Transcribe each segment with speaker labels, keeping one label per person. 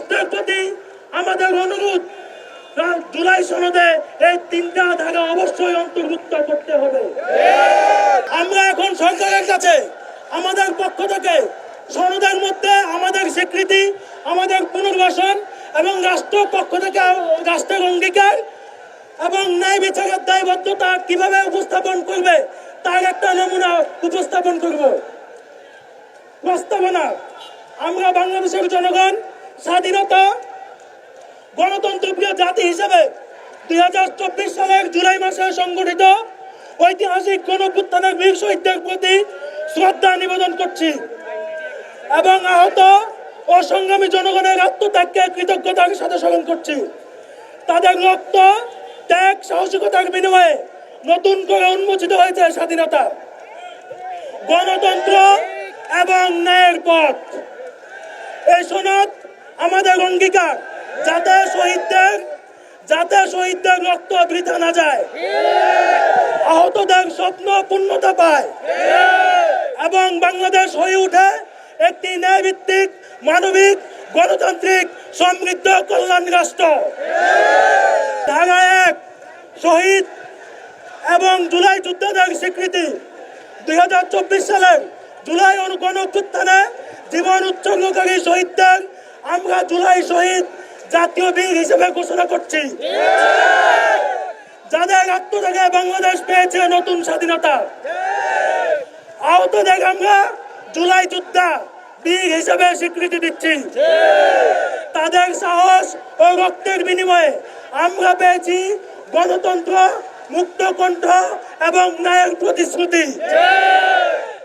Speaker 1: রাষ্ট্রের প্রতি আমাদের অনুরোধ, জুলাই সনদে এই 3টা ধারা অবশ্যই অন্তর্ভুক্ত করতে হবে। আমরা এখন সরকারের কাছে আমাদের পক্ষ থেকে সনদের মধ্যে আমাদের স্বীকৃতি, আমাদের পুনর্বাসন এবং রাষ্ট্র পক্ষ থেকে রাষ্ট্রের অঙ্গীকার এবং ন্যায় বিচারের দায়বদ্ধতা কিভাবে উপস্থাপন করবে তার একটা নমুনা উপস্থাপন করব। প্রস্তাবনা: আমরা বাংলাদেশের জনগণ স্বাধীনতা গণতন্ত্রপ্রিয় জাতি হিসেবে 2024 সালের জুলাই মাসে সংগঠিত ঐতিহাসিক গণঅভ্যুত্থানের বীর শহীদদের প্রতি শ্রদ্ধা নিবেদন করছি এবং আহত ও সংগ্রামী জনগণের আত্মত্যাগকে কৃতজ্ঞতার সাথে স্মরণ করছি। তাদের রক্ত, ত্যাগ, সাহসিকতার বিনিময়ে নতুন করে উন্মোচিত হয়েছে স্বাধীনতা, গণতন্ত্র এবং ন্যায়ের পথ। এই সনদ আমাদের অঙ্গীকার যাতে শহীদদের রক্ত বৃথা না যায়, আহতদের স্বপ্ন পূর্ণতা পায় এবং বাংলাদেশ হয়ে ওঠে একটি ন্যায়ভিত্তিক, মানবিক, গণতান্ত্রিক, সমৃদ্ধ, কল্যাণ রাষ্ট্র। ধারা 1 শহীদ এবং জুলাই যোদ্ধাদের স্বীকৃতি। 2024 সালের জুলাই গণঅভ্যুত্থানে জীবন উৎসর্গকারী শহীদদের আমরা জুলাই শহীদ জাতীয় বীর হিসেবে ঘোষণা করছি, যাদের আত্মত্যাগে বাংলাদেশ পেয়েছে নতুন স্বাধীনতা। আহতদের আমরা জুলাই যোদ্ধা বীর হিসেবে স্বীকৃতি দিচ্ছি। তাদের সাহস ও রক্তের বিনিময়ে আমরা পেয়েছি গণতন্ত্র, মুক্ত কণ্ঠ এবং ন্যায়ের প্রতিশ্রুতি।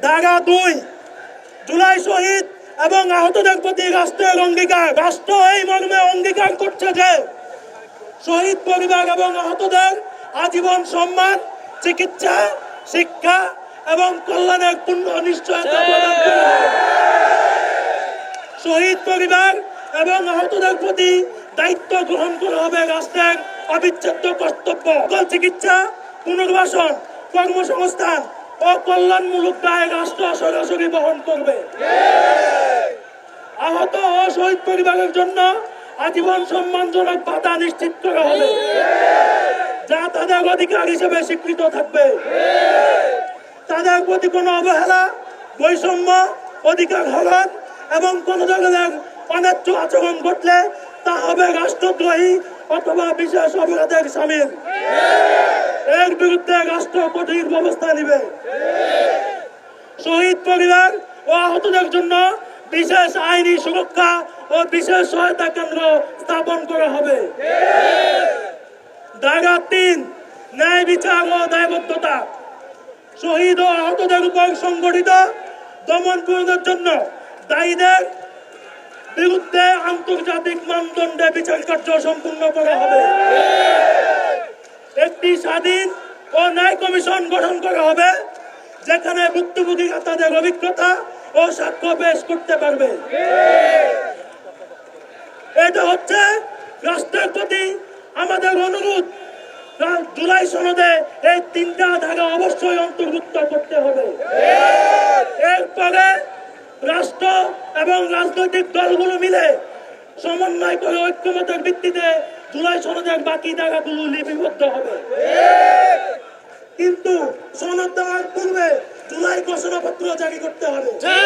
Speaker 1: ধারা 2 জুলাই শহীদ এবং আহতদের প্রতি রাষ্ট্রের অঙ্গীকার। রাষ্ট্র এই মর্মে অঙ্গীকার করছে যে শহীদ পরিবার এবং আহতদের আজীবন সম্মান, চিকিৎসা, শিক্ষা এবং কল্যাণের পূর্ণ নিশ্চয়তা প্রদান করা হবে। শহীদ পরিবার এবং আহতদের প্রতি দায়িত্ব গ্রহণ করা হবে রাষ্ট্রের অবিচ্ছেদ্য কর্তব্য। চিকিৎসা, পুনর্বাসন, কর্মসংস্থান ও কল্যাণমূলক দায় রাষ্ট্র সরাসরি বহন করবে। আহত ও শহীদ পরিবারের জন্য আজীবন সম্মানজনক ভাতা নিশ্চিত করা হবে, যা তাদের অধিকার হিসেবে স্বীকৃত থাকবে। তাদের প্রতি কোনো অবহেলা, বৈষম্য, অধিকার হরণ এবং কোন ধরনের অন্যায্য আচরণ ঘটলে তা হবে রাষ্ট্রদ্রোহী অথবা বিশেষ অপরাধের শামিল। এর বিরুদ্ধে রাষ্ট্র কঠিন ব্যবস্থা নেবে। শহীদ পরিবার ও আহতদের জন্য বিশেষ আইনি সুরক্ষা ও বিশেষ সহায়তা কেন্দ্র স্থাপন করা হবে। ধারা 3 ন্যায় বিচার ও দায়বদ্ধতা। শহীদ ও আহতদের উপর সংগঠিত দমন পীড়নের জন্য দায়ীদের বিরুদ্ধে আন্তর্জাতিক মানদণ্ডে বিচার কার্য সম্পূর্ণ করা হবে। একটি স্বাধীন ও ন্যায় কমিশন গঠন করা হবে, যেখানে ভুক্তভোগীরা তাদের অভিজ্ঞতা ও সাক্ষ্য পেশ করতে পারবে। এটা হচ্ছে রাষ্ট্রের প্রতি আমাদের অনুরোধ, জুলাই সনদে এই 3টা ধারা অবশ্যই অন্তর্ভুক্ত করতে হবে। এরপরে রাষ্ট্র এবং রাজনৈতিক দলগুলো মিলে সমন্বয় করে ঐক্যমতের ভিত্তিতে জুলাই সনদের বাকি ধারাগুলো লিপিবদ্ধ হবে। কিন্তু সনদ দেওয়ার পূর্বে জুলাই ঘোষণাপত্র জারি করতে হবে।